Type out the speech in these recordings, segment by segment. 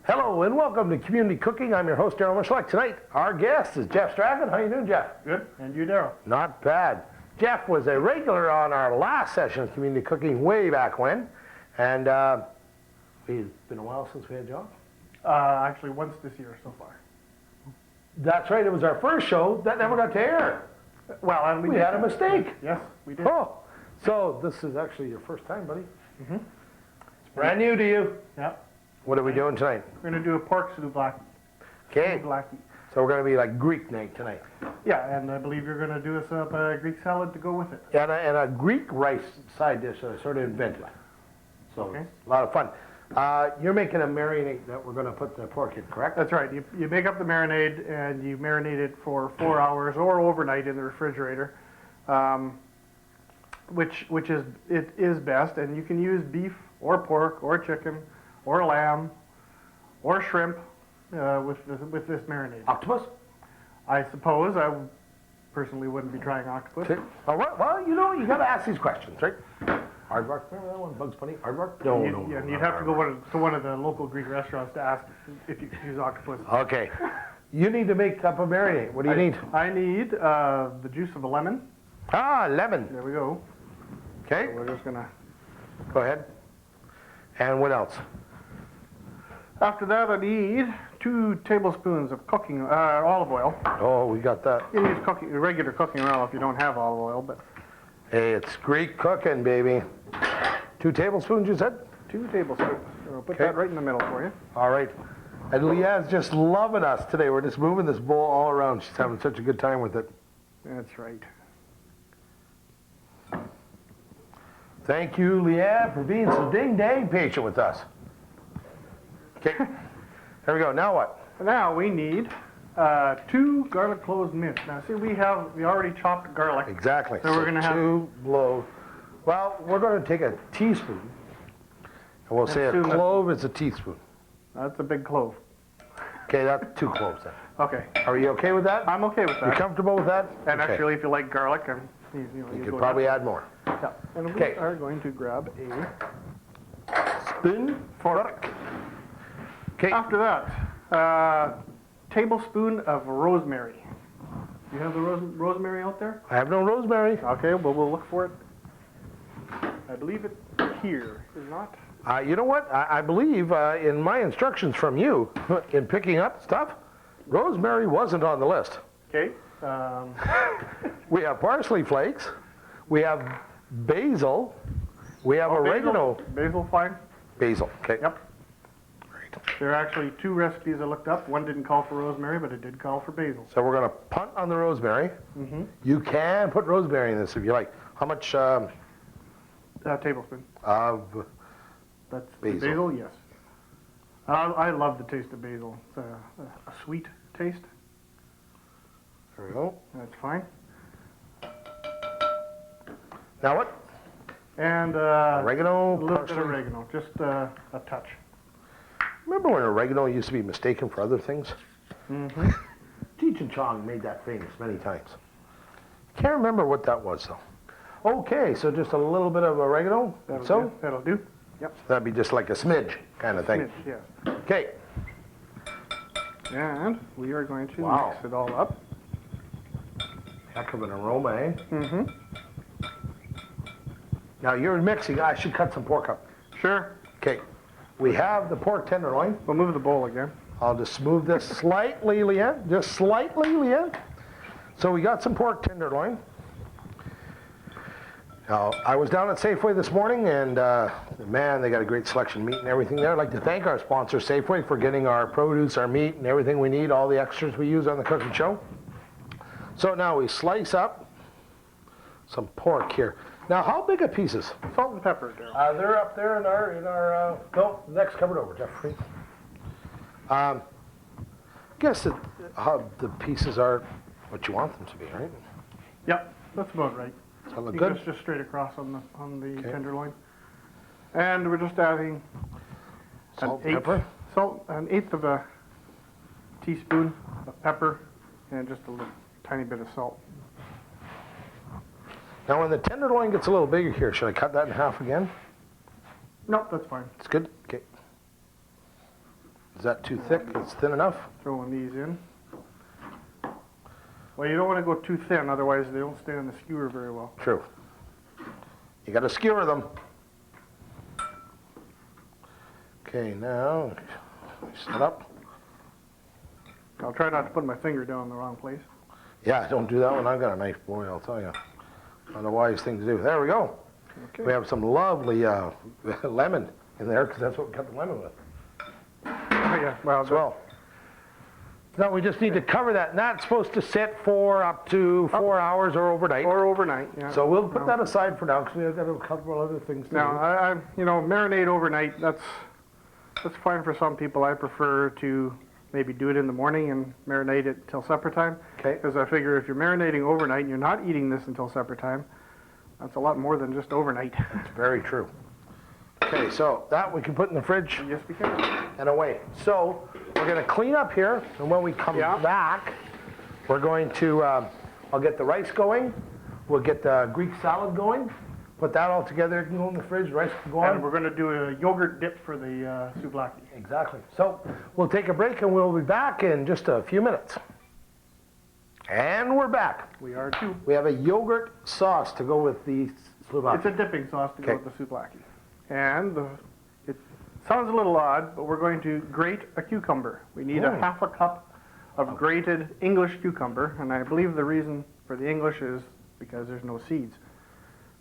Hello and welcome to Community Cooking. I'm your host, Daryl Michelak. Tonight, our guest is Jeff Strachan. How you doing, Jeff? Good. And you, Daryl? Not bad. Jeff was a regular on our last session of Community Cooking way back when. And it's been a while since we had John. Actually, once this year so far. That's right. It was our first show that never got to air. Well, we had a mistake. Yes, we did. Oh, so this is actually your first time, buddy. Mm-hmm. It's brand new to you. Yep. What are we doing tonight? We're going to do a pork souvlaki. Okay. Souvlaki. So we're going to be like Greek night tonight. Yeah, and I believe you're going to do us up a Greek salad to go with it. And a Greek rice side dish that I sort of invented. So okay. It's a lot of fun. You're making a marinade that we're going to put the pork in, correct? That's right. You make up the marinade and you marinate it for 4 hours or overnight in the refrigerator, which is best. And you can use beef or pork or chicken or lamb or shrimp with this marinade. Octopus? I suppose. I personally wouldn't be trying octopus. Okay. All right. Well, you know, you got to ask these questions, right? Aardvark, remember that one? Bugs Bunny? Aardvark? No. And you'd have to go to one of the local Greek restaurants to ask if you could use octopus. Okay. You need to make up a marinade. What do you need? I need the juice of a lemon. Ah, lemon. There we go. Okay. So we're just gonna go ahead. And what else? After that, I need 2 tablespoons of cooking olive oil. Oh, we got that. You use regular cooking oil if you don't have olive oil, but. Hey, it's Greek cooking, baby. 2 tablespoons, you said? 2 tablespoons. So I'll put that right in the middle for you. All right. And Leanne's just loving us today. We're just moving this bowl all around. She's having such a good time with it. That's right. Thank you, Leanne, for being so ding-dang patient with us. Okay. Here we go. Now what? Now we need 2 garlic cloves minced. Now see, we already chopped garlic. Exactly. So we're going to have 2 blows. Well, we're going to take a teaspoon, and we'll say a clove is a teaspoon. That's a big clove. Okay, that's 2 cloves then. Okay. Are you okay with that? I'm okay with that. You comfortable with that? And okay. Actually, if you like garlic, you could probably add more. Yeah. And we are going to grab a spoon, fork. Okay. After that, tablespoon of rosemary. Do you have the rosemary out there? I have no rosemary. Okay, well, we'll look for it. I believe it here, is not? You know what? I believe in my instructions from you in picking up stuff, rosemary wasn't on the list. Okay. We have parsley flakes. We have basil. We have oregano. Basil, fine. Basil, okay. Yep. There are actually 2 recipes I looked up. One didn't call for rosemary, but it did call for basil. So we're going to punt on the rosemary. Mm-hmm. You can put rosemary in this if you like. How much? Tablespoon. Of That's basil. Basil, yes. I love the taste of basil. It's a sweet taste. There we go. That's fine. Now what? And oregano, a little parsley. bit of oregano, just a touch. Remember when oregano used to be mistaken for other things? Mm-hmm. Cheech and Chong made that famous many times. Can't remember what that was though. Okay, so just a little bit of oregano. That'll do. Yep. So that'd be just like a smidge kind of thing. Smidge, yes. Okay. And we are going to mix it all up. Heck of an aroma, eh? Mm-hmm. Now you're mixing. I should cut some pork up. Sure. Okay. We have the pork tenderloin. We'll move the bowl again. I'll just move this slightly, Leanne. Just slightly, Leanne. So we got some pork tenderloin. Now, I was down at Safeway this morning, and man, they got a great selection of meat and everything there. I'd like to thank our sponsor, Safeway, for getting our produce, our meat, and everything we need, all the extras we use on the cooking show. So now we slice up some pork here. Now, how big are pieces? Salt and pepper, Daryl. They're up there in our no, next cupboard over, Jeffrey. Guess that the pieces are what you want them to be, right? Yep, that's about right. Does that look You good? just straight across on the tenderloin. And we're just adding Salt, pepper. An eighth of a teaspoon of pepper, and just a little tiny bit of salt. Now, when the tenderloin gets a little bigger here, should I cut that in half again? No, that's fine. It's good? Okay. Is that too thick? It's thin enough? Throwing these in. Well, you don't want to go too thin, otherwise they don't stay on the skewer very well. True. You got to skewer them. Okay, now set up. I'll try not to put my finger down in the wrong place. Yeah, don't do that when I've got a knife, boy, I'll tell you. Not a wise thing to do. There we go. Okay. We have some lovely lemon in there because that's what we cut the lemon with Oh, yeah, well, as well. Now we just need to cover that, and that's supposed to sit for up to 4 hours or overnight. or overnight, yeah. So we'll put that aside for now because we've got a couple of other things to Now, do. I marinate overnight, that's fine for some people. I prefer to maybe do it in the morning and marinate it till supper time. Okay. Because I figure if you're marinating overnight and you're not eating this until supper time, that's a lot more than just overnight. It's very true. Okay, so that we can put in the fridge Yes, we can. and away. So we're going to clean up here, and when we come Yeah. back, we're going to, I'll get the rice going, we'll get the Greek salad going, put that all together, it can go in the fridge, rice can go And on. we're going to do a yogurt dip for the souvlaki. Exactly. So we'll take a break, and we'll be back in just a few minutes. And we're back. We are too. We have a yogurt sauce to go with the Souvlaki. It's a dipping sauce to go Okay. with the souvlaki. And it sounds a little odd, but we're going to grate a cucumber. We need a half a cup of grated English cucumber, and I believe the reason for the English is because there's no seeds.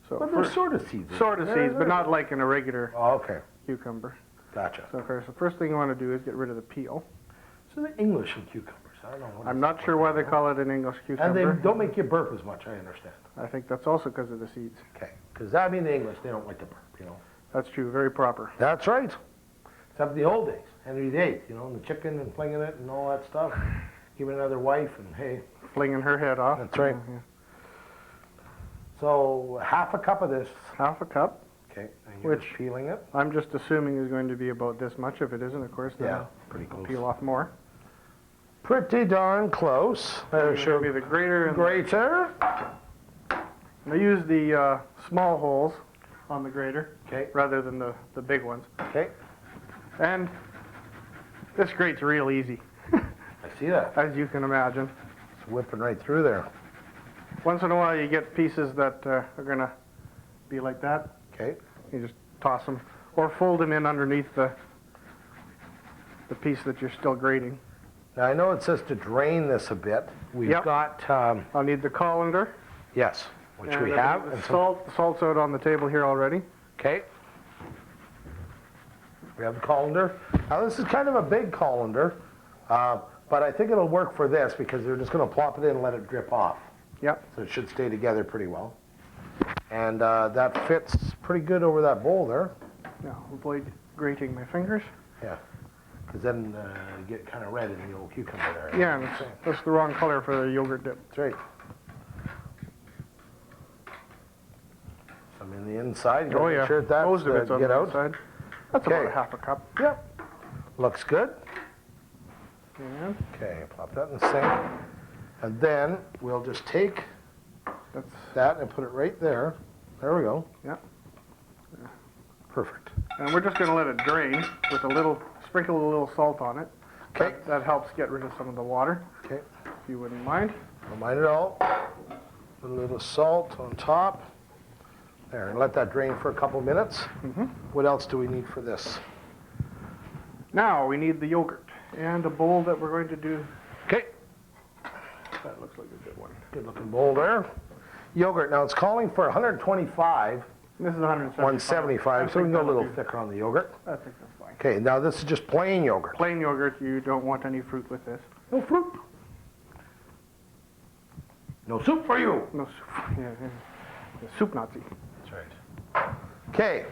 So But there's sort of seeds. sort of seeds, but not like in a regular Oh, okay. cucumber. Gotcha. So first, the first thing you want to do is get rid of the peel. So the English and cucumbers, I don't know. What I'm it's not sure why they call it an English And cucumber. they don't make you burp as much, I understand. I think that's also because of the seeds. Okay. Because I mean the English, they don't like to burp, you know. That's true, very proper. That's right. Except the old days, Henry VIII, you know, and the chicken and flinging it and all that stuff. Give it another wife and hey. Flinging her head off. That's right. Yeah. So half a cup of this. Half a cup. Okay. And you're Which- just peeling it. I'm just assuming is going to be about this much. If it isn't, of course, then Yeah. I'll Pretty close. peel off more. Pretty darn close. There's Show me your the grater. And grater. I use the small holes on the grater Okay. rather than the big ones. Okay. And this grates real easy, I see that. as you can imagine. It's whipping right through there. Once in a while, you get pieces that are going to be like that. Okay. You just toss them or fold them in underneath the piece that you're still grating. Now I know it says to drain this a bit. We've Yep. got, I'll need the colander. yes, which and we I have. think And The some- salt. The salt's out on the table here already. Okay. We have the colander. Now this is kind of a big colander, but I think it'll work for this because they're just going to plop it in and let it drip off. Yep. So it should stay together pretty well. And that fits pretty good over that bowl there. Now avoid grating my fingers. Yeah. Because then you get kind of red in the old cucumber there. Yeah, and that's the wrong color for the yogurt dip. That's right. Some in the inside. You Oh gotta make yeah, sure that's most of it's on get the out. outside. That's about Okay. a half a cup. Yep. Looks good. And Okay, plop that in the sink. And then we'll just take that's that and put it right there. There we go. yeah. Perfect. And we're just going to let it drain with a little sprinkle a little salt on it. Okay. That helps get rid of some of the water, Okay. if you wouldn't mind. Don't mind at all. Put a little salt on top. There, and let that drain for a couple minutes. Mhm. What else do we need for this? Now we need the yogurt and a bowl that we're going to do. Okay. That looks like a good one. Good looking bowl there. Yogurt. Now it's calling for 125, This is 175. 175, so we can go a little thicker on the yogurt. I think that's fine. Okay, now this is just plain yogurt. Plain yogurt, you don't want any fruit with this. No fruit. No soup for you. No soup. Yeah, yeah. The soup Nazi. That's right. Okay.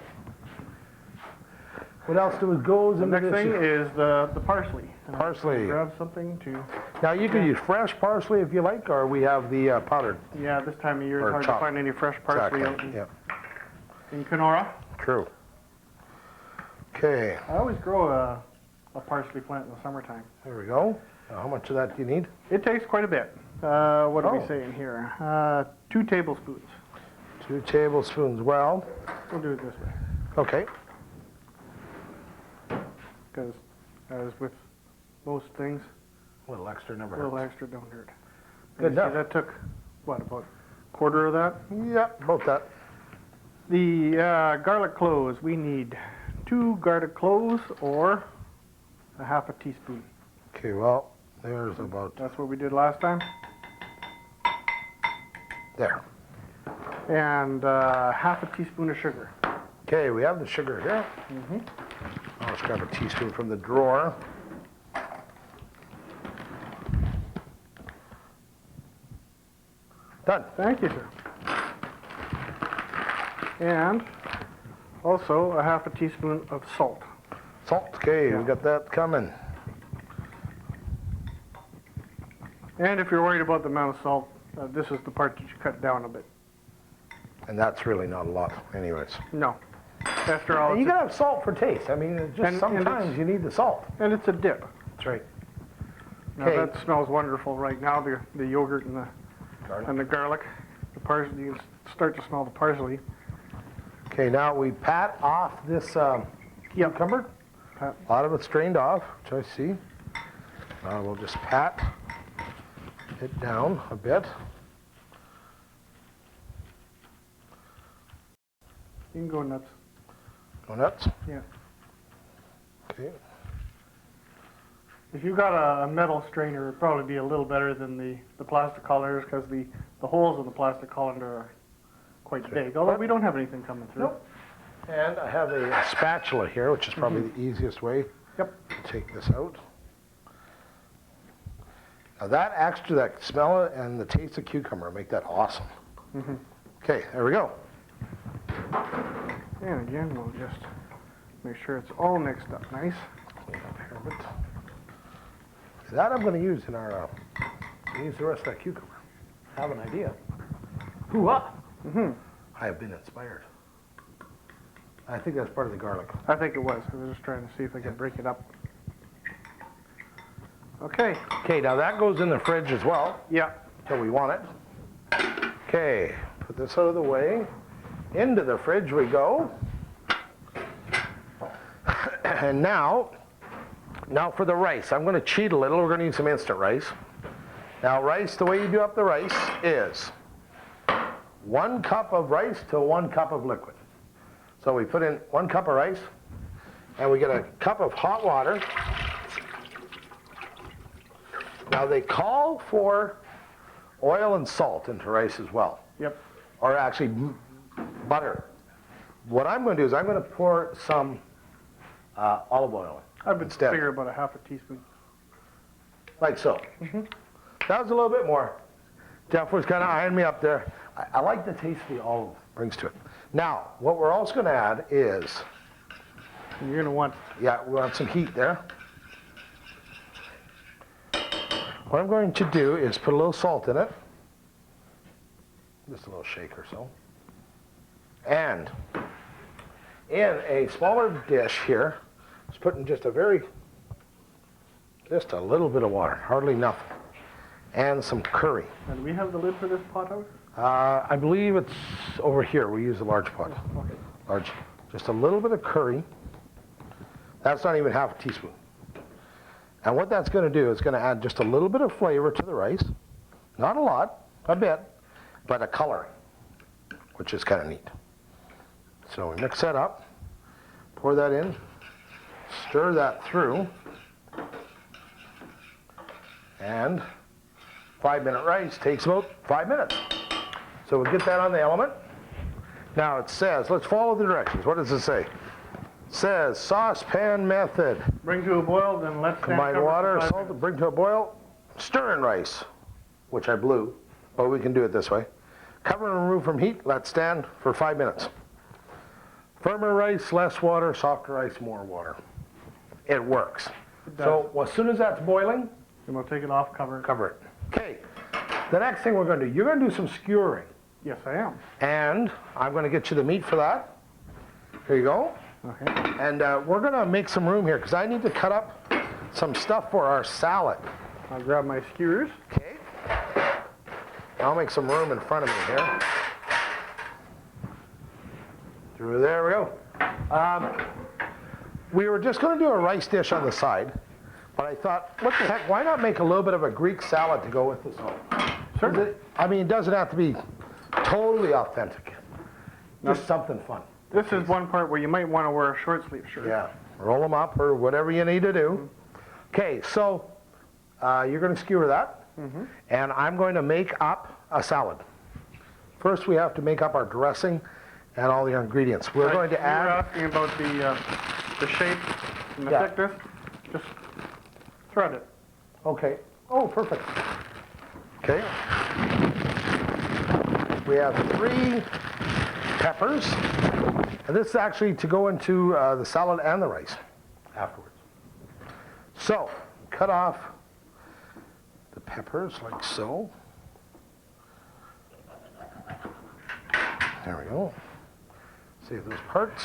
What else goes The into next this? thing is the parsley. Parsley. Grab something to. Now you can use fresh parsley if you like, or we have the powdered. Yeah, this time of year Or it's hard chopped. to find any fresh parsley Exactly. out Yeah. in Kenora. True. Okay. I always grow a parsley plant in the summertime. There we go. Now, how much of that do you need? It takes quite a bit. What are Oh. we saying here? 2 tablespoons. 2 tablespoons. Well, We'll do it this way. okay. Because as with most things. A little extra never A little hurts. extra don't hurt. Good You see, enough. that took, what, about a quarter of that? Yep, about that. The garlic cloves, we need 2 garlic cloves or a half a teaspoon. Okay, well, there's about That's what we did last time. there. And half a teaspoon of sugar. Okay, we have the sugar here. I'll just grab a teaspoon from the drawer. Done. Thank you, sir. And also a half a teaspoon of salt. Salt, okay, Yeah. we got that coming. And if you're worried about the amount of salt, this is the part that you cut down a bit. And that's really not a lot anyways. No. After all, And you it's gotta have salt for taste. I mean, it's just And sometimes it's- you need the salt. and it's a dip. That's right. Now Okay. that smells wonderful right now, the yogurt and Garlic. the garlic. The parsley, you can start to smell the parsley. Okay, now we pat off this cucumber. Pat. A lot of it's drained off, which I see. We'll just pat it down a bit. You can go nuts. Go nuts. Yeah. Okay. If you got a metal strainer, it'd probably be a little better than the plastic colanders because the holes in the plastic colander are quite big. Although we don't have anything coming through. Nope. And I have a spatula here, which is probably the easiest way Yep. to take this out. Now that smell and the taste of cucumber make that awesome. Okay, there we go. And again, we'll just make sure it's all mixed up nice. Clean up here a bit. That I'm going to use in our, use the rest of that cucumber. Have an idea. Hoo-ah! I have been inspired. I think that's part of the garlic. I think it was. I was just trying to see if I could break it up. Okay. Okay, now that goes in the fridge as well, Yeah. till we want it. Okay, put this out of the way. Into the fridge we go. And now for the rice. I'm going to cheat a little. We're going to use some instant rice. Now rice, the way you do up the rice is 1 cup of rice to 1 cup of liquid. So we put in 1 cup of rice, and we get a cup of hot water. Now they call for oil and salt into rice as well, Yep. or actually butter. What I'm going to do is I'm going to pour some olive oil I would instead, figure about a half a teaspoon. like so. That was a little bit more. Jeff was kind of eyeing me up there. I like the taste the olive brings to it. Now, what we're also going to add is, And you're going to want, yeah, we want some heat there. What I'm going to do is put a little salt in it. Just a little shake or so. And in a smaller dish here, just putting just a little bit of water, hardly nothing. And some curry. and we have the lid for this pot out? I believe it's over here. We use a large pot. Okay. Large. Just a little bit of curry. That's not even half a teaspoon. And what that's going to do is going to add just a little bit of flavor to the rice. Not a lot, a bit, but a coloring, which is kind of neat. So we mix that up, pour that in, stir that through, and 5-minute rice takes about 5 minutes. So we'll get that on the element. Now it says, let's follow the directions. What does it say? It says saucepan method. Bring to a boil, then let stand Combine cover water, for 5 salt, minutes. bring to a boil, stir in rice, which I blew, but we can do it this way. Cover and remove from heat, let stand for 5 minutes. Firmer rice, less water, softer rice, more water. It works. So as soon as that's boiling, Then we'll take it off, cover it. cover it. Okay, the next thing we're going to do, you're going to do some skewering. Yes, I am. And I'm going to get you the meat for that. Here you go. Okay. And we're going to make some room here because I need to cut up some stuff for our salad. I'll grab my skewers. Okay. I'll make some room in front of me here. Through there we go. we were just going to do a rice dish on the side, but I thought, what the heck, why not make a little bit of a Greek salad to go with this all? Certainly. I mean, it doesn't have to be totally authentic. Just something fun. This is one part where you might want to wear a short sleeve shirt. Yeah, roll them up or whatever you need to do. Okay, so you're going to skewer that, and I'm going to make up a salad. First, we have to make up our dressing and all the ingredients. We're going to add... You were asking about the shape and the Yeah. thickness. Just thread it. Okay. Oh, perfect. Okay. We have 3 peppers, and this is actually to go into the salad and the rice afterwards. So, cut off the peppers like so. There we go. Save those parts.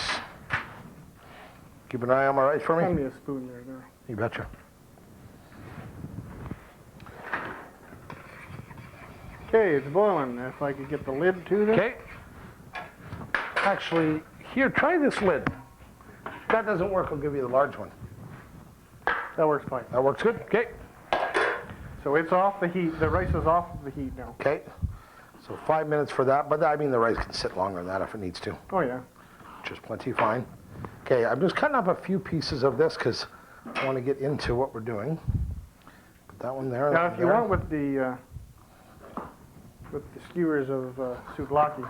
Keep an eye on my rice for Hand me. me a spoon there. You betcha. Okay, it's boiling. If I could get the lid to this. Okay. Actually, here, try this lid. If that doesn't work, I'll give you the large one. That works fine. That works good? Okay. So it's off the heat. The rice is off the heat now. Okay. So 5 minutes for that, but I mean the rice can sit longer than that if it needs to, Oh yeah. which is plenty fine. Okay, I'm just cutting up a few pieces of this because I want to get into what we're doing. Put that one there. Now, that if you one want with the skewers of souvlaki,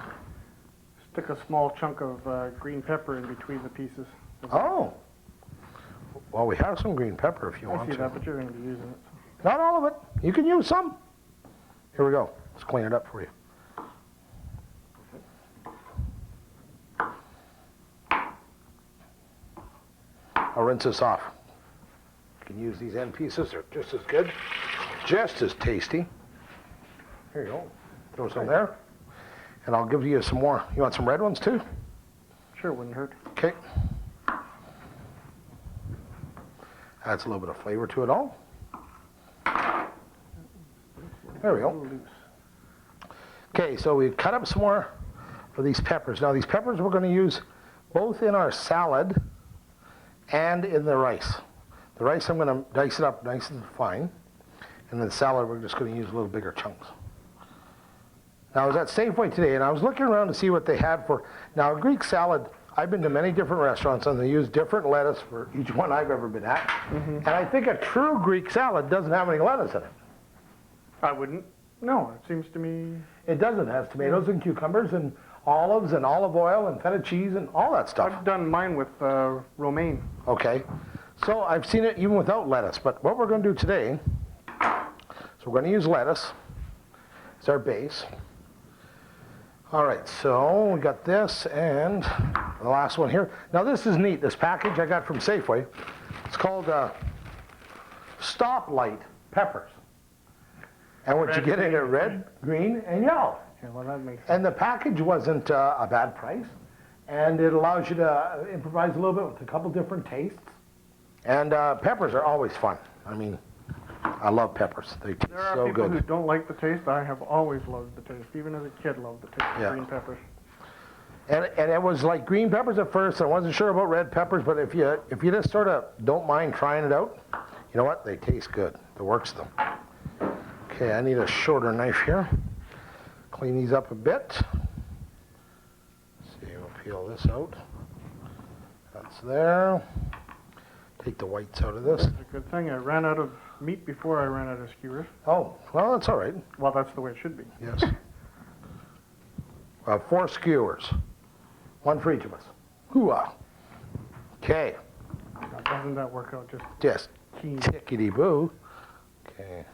stick a small chunk of green pepper in between the pieces. there. Oh. Well, we have some green pepper if you I want see to. that, but you're going to be using it. Not all of it. You can use some. Here we go. Let's clean it up for you. I'll rinse this off. You can use these end pieces. They're just as good, just as tasty. Here you go. Throw some there. And I'll give you some more. You want some red ones too? Sure, wouldn't hurt. Okay. Adds a little bit of flavor to it all. There we A go. little loose. Okay, so we cut up some more of these peppers. Now these peppers we're going to use both in our salad and in the rice. The rice I'm going to dice it up nice and fine, and the salad we're just going to use a little bigger chunks. Now I was at Safeway today and I was looking around to see what they had for, now a Greek salad, I've been to many different restaurants and they use different lettuce for each one I've ever been at. And I think a true Greek salad doesn't have any lettuce in it. I wouldn't. No, it seems to me. It doesn't. It has tomatoes and cucumbers and olives and olive oil and feta cheese and all that stuff. I've done mine with romaine. Okay, so I've seen it even without lettuce, but what we're going to do today, so we're going to use lettuce as our base. All right, so we got this and the last one here. Now this is neat, this package I got from Safeway. It's called Stoplight Peppers. And what you get in it, red, green, and yellow. Yeah, well, that makes sense. And the package wasn't a bad price, and it allows you to improvise a little bit with a couple different tastes. And peppers are always fun. I mean, I love peppers. They taste There are so people good. who don't like the taste. I have always loved the taste. Even as a kid, loved the taste Yeah. of green peppers. And it was like green peppers at first. I wasn't sure about red peppers, but if you just sort of don't mind trying it out, you know what? They taste good. It works them. Okay, I need a shorter knife here. Clean these up a bit. See, we'll peel this out. That's there. Take the whites out of this. It's a good thing I ran out of meat before I ran out of skewers. Oh, well, that's all right. Well, that's the way it should be. Yes. 4 skewers. 1 for each of us. Hooah. Okay. Now, doesn't that work out just Just keen? tickety-boo. Okay.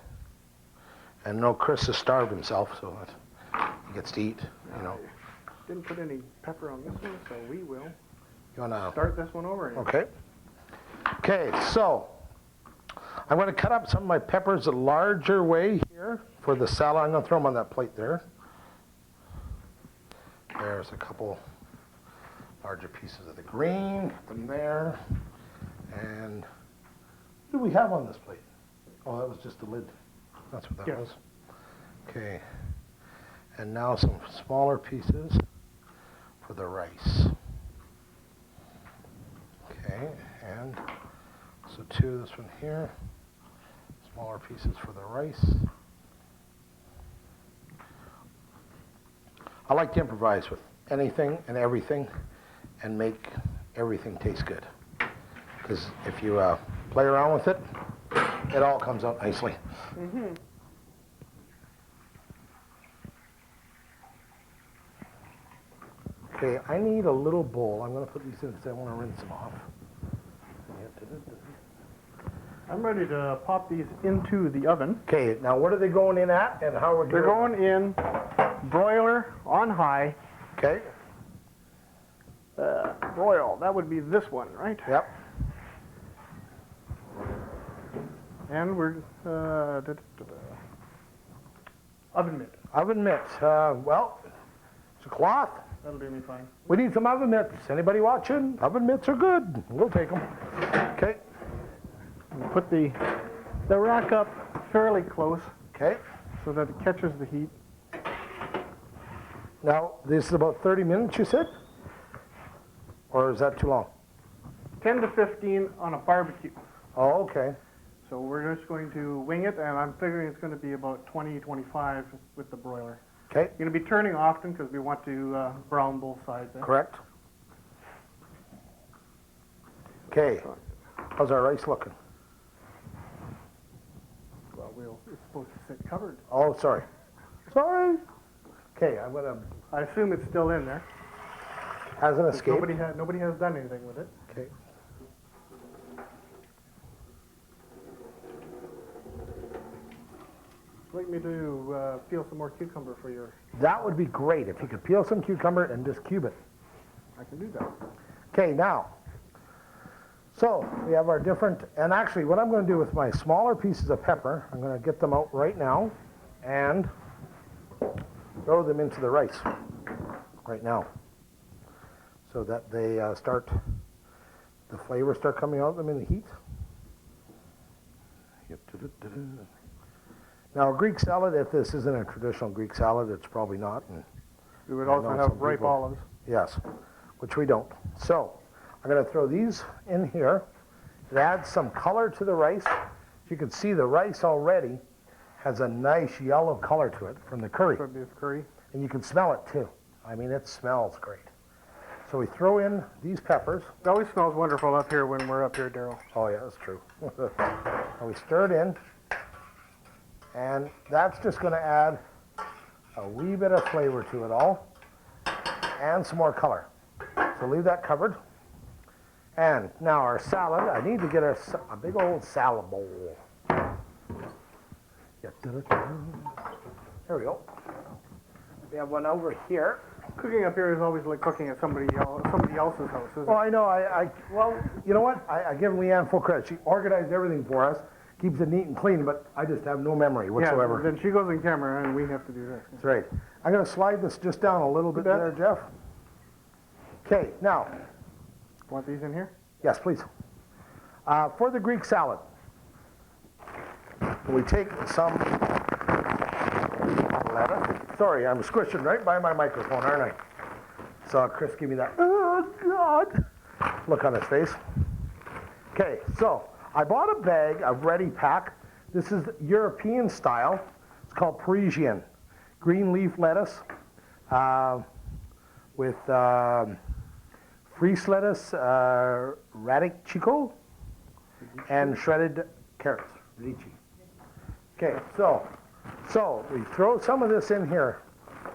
And no, Chris has starved himself, so that he gets to eat, you know. Didn't put any pepper on this one, so we will You wanna, start this one over. okay. Okay, so I'm gonna cut up some of my peppers a larger way here for the salad. I'm gonna throw them on that plate there. There's a couple larger pieces of the green, put them there. And what do we have on this plate? Oh, that was just the lid. That's what that Yes. was. Okay. And now some smaller pieces for the rice. Okay, And so 2, this one here. Smaller pieces for the rice. I like to improvise with anything and everything and make everything taste good. Because if you play around with it, it all comes out nicely. Mm-hmm. Okay, I need a little bowl. I'm going to put these in because I want to rinse them off. I'm ready to pop these into the oven. Okay, now what are they going in at and how are we They're going in broiler on high. Okay, Broil, that would be this one, right? yep. And we're, oven mitt. Oven mitts. Well, it's a cloth. That'll do me fine. We need some oven mitts. Anybody watching? Oven mitts are good. We'll take them. Okay, And put the rack up fairly close okay. so that it catches the heat. Now, this is about 30 minutes, you said? Or is that too long? 10 to 15 on a barbecue. Oh, okay. So we're just going to wing it, and I'm figuring it's going to be about 20, 25 with the broiler. Okay, You're going to be turning often because we want to brown both sides. correct. Okay, how's our rice looking? Well, it's supposed to sit covered. Oh, sorry. Sorry. Okay, I'm gonna, I assume it's still in there. hasn't escaped. Nobody has done anything with it. Okay. Would you like me to peel some more cucumber for your... That would be great if you could peel some cucumber and just cube it. I can do that. Okay, now, so we have our different, and actually what I'm going to do with my smaller pieces of pepper, I'm going to get them out right now and throw them into the rice right now so that they the flavors start coming out of them in the heat. Now, a Greek salad, if this isn't a traditional Greek salad, it's probably not. And We would I also know have some ripe people- olives. yes, which we don't. So, I'm going to throw these in here. It adds some color to the rice. As you can see, the rice already has a nice yellow color to it from the curry. For beef curry. And you can smell it too. I mean, it smells great. So we throw in these peppers. It always smells wonderful up here when we're up here, Daryl. Oh yeah, that's true. And we stir it in. And that's just going to add a wee bit of flavor to it all. And some more color. So leave that covered. And now our salad, I need to get a big old salad bowl. Yeah, there we go. We have one over here. Cooking up here is always like cooking at somebody else's house, isn't Well, it? I know, well, you know what? I give Leanne full credit. She organized everything for us, keeps it neat and clean, but I just have no memory whatsoever. Yeah, then she goes in camera and we have to do this. That's right. I'm going to slide this just down a little bit bet. there, Jeff. Okay, now, Want these in here? yes, please. For the Greek salad, we take some lettuce. Sorry, I'm squishing right by my microphone, aren't I? Saw Chris give me that, oh, God, look on his face. Okay, so I bought a bag of ready pack. This is European style. It's called Parisian. Green leaf lettuce with freeze lettuce, radicchio, and shredded carrots, lychee. Okay, so we throw some of this in here,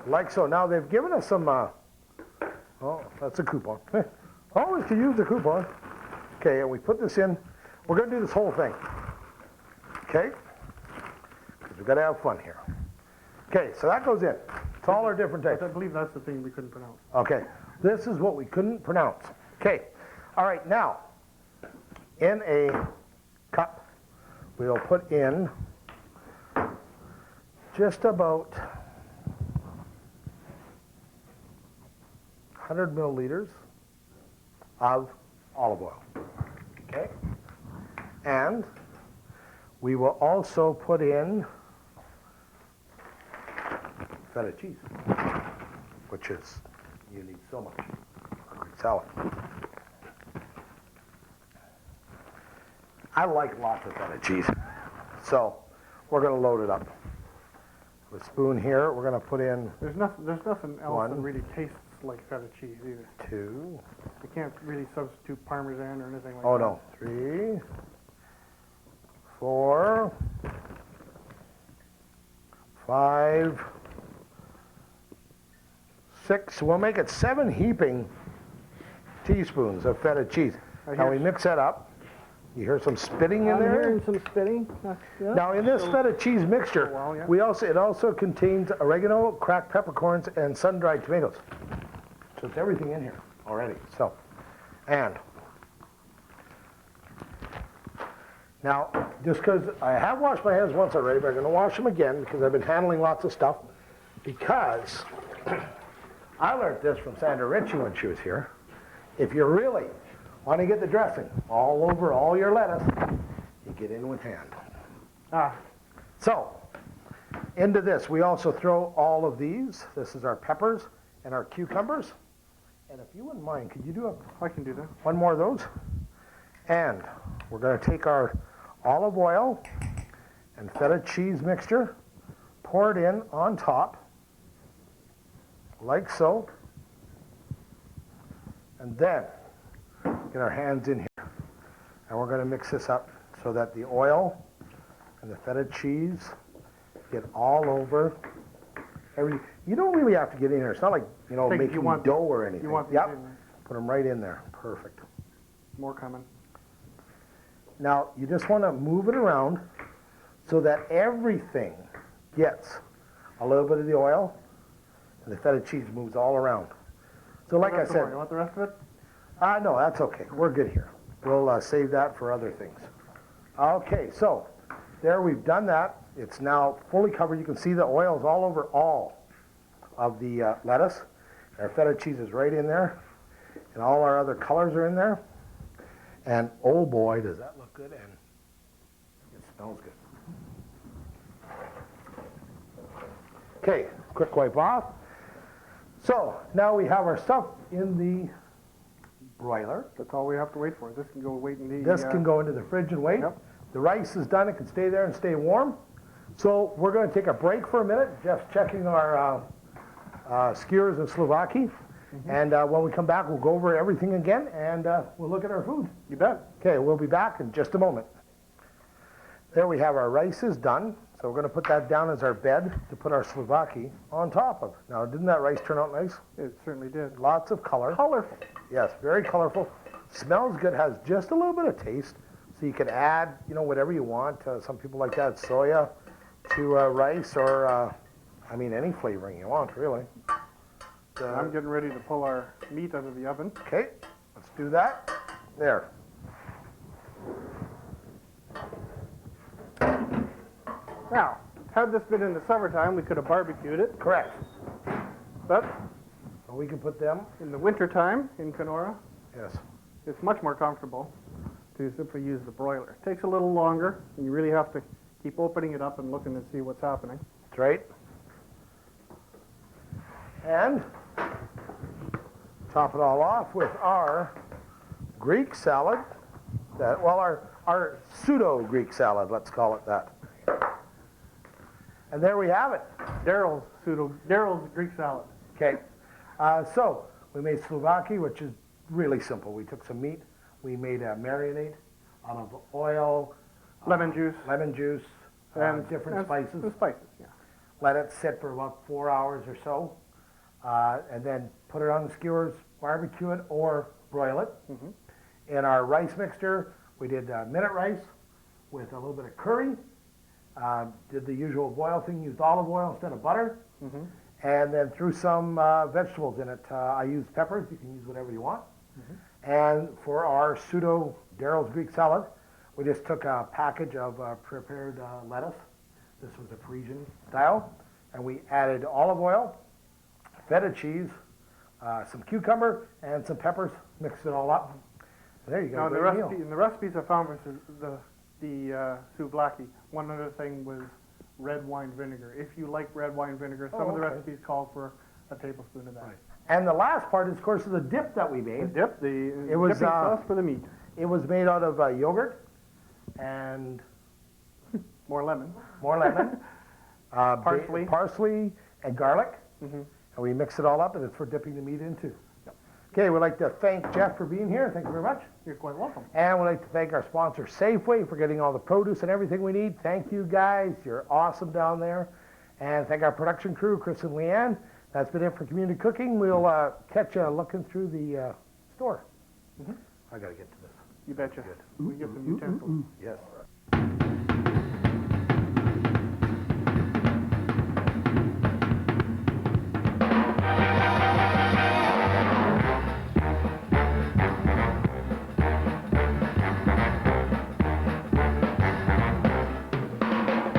like so. Now they've given us some, oh, that's a coupon. Always to use the coupon. Okay, and we put this in. We're going to do this whole thing. Okay? Because we've got to have fun here. Okay, so that goes in. It's all our different types. I believe that's the thing we couldn't pronounce. Okay, this is what we couldn't pronounce. Okay, all right, now, in a cup, we'll put in just about 100 milliliters of olive oil. Okay, and we will also put in feta cheese, which is, you need so much for Greek salad. I like lots of feta cheese. So we're going to load it up. With a spoon here, we're going to put in There's nothing else One. that really tastes like feta cheese either. 2. You can't really substitute Parmesan or anything like Oh that. no, 3, 4, 5, 6. We'll make it 7 heaping teaspoons of feta cheese. Now we mix that up. You hear some spitting in I'm there? hearing some spitting. Yeah. Now in this feta cheese mixture, For a while, yeah. it also contains oregano, cracked peppercorns, and sun-dried tomatoes. So it's everything in here already. So, and now just because I have washed my hands once already, but I'm going to wash them again because I've been handling lots of stuff. Because I learned this from Sandra Ritchie when she was here. If you really want to get the dressing all over all your lettuce, you get in with hand. So, into this, we also throw all of these. This is our peppers and our cucumbers. And if you wouldn't mind, could you do I can do that. one more of those? And we're going to take our olive oil and feta cheese mixture, pour it in on top, like so. And then get our hands in here. And we're going to mix this up so that the oil and the feta cheese get all over you don't really have to get in here. It's not like, making dough or anything. You want these Yep. in there. Put them right in there. Perfect. More coming. Now, you just want to move it around so that everything gets a little bit of the oil and the feta cheese moves all around. So like I said, You want the rest of it? no, that's okay. We're good here. We'll save that for other things. Okay, so there we've done that. It's now fully covered. You can see the oil's all over all of the lettuce. Our feta cheese is right in there. And all our other colors are in there. And oh boy, does that look good, and it smells good. Okay, quick wipe off. So now we have our stuff in the broiler. That's all we have to wait for. This can go wait in the... This can go into the fridge and wait. Yep. The rice is done. It can stay there and stay warm. So we're going to take a break for a minute, just checking our skewers and Souvlaki. And when we come back, we'll go over everything again, and we'll look at our food. You bet. Okay, we'll be back in just a moment. There we have our rice is done. So we're going to put that down as our bed to put our Souvlaki on top of. Now, didn't that rice turn out nice? It certainly did. Lots of color. Colorful. Yes, very colorful. Smells good, has just a little bit of taste. So you can add, whatever you want. Some people like to add soya to rice or, any flavoring you want, really. I'm getting ready to pull our meat out of the oven. Okay, let's do that. There. Now, had this been in the summertime, we could have barbecued it. Correct. But So we can put them. in the wintertime in Kenora, Yes. it's much more comfortable to simply use the broiler. It takes a little longer, and you really have to keep opening it up and looking to see what's happening. That's right. And top it all off with our Greek salad. Our pseudo-Greek salad, let's call it that. And there we have it. Daryl's Greek salad. Okay. So we made Souvlaki, which is really simple. We took some meat. We made a marinade out of oil, Lemon juice. and different spices. The spices, yeah. Let it sit for about 4 hours or so, and then put it on the skewers, barbecue it, or broil it. In our rice mixture, we did minute rice with a little bit of curry. Did the usual boil thing, used olive oil instead of butter, and then threw some vegetables in it. I used peppers. You can use whatever you want. And for our pseudo Daryl's Greek salad, we just took a package of prepared lettuce. This was a Parisian style. And we added olive oil, feta cheese, some cucumber, and some peppers. Mixed it all up. And there you go. Now, Great meal. in the recipes I found for the souvlaki, one other thing was red wine vinegar. If you like red wine vinegar, some of the recipes call for a tablespoon of that. Right. And the last part is, of course, the dip that we made. The dip, the It was, dipping sauce for the meat. It was made out of yogurt, and More lemon. more lemon, Parsley. parsley and garlic, Mhm. and we mix it all up, and it's for dipping the meat into. Okay, we'd like to thank Jeff for being here. Thank you very much. You're quite welcome. And we'd like to thank our sponsor, Safeway, for getting all the produce and everything we need. Thank you, guys. You're awesome down there. And thank our production crew, Chris and Leanne. That's been it for Community Cooking. We'll catch you looking through the store. Mhm. I got to get to this. You betcha. Good. We get some utensils. Yes.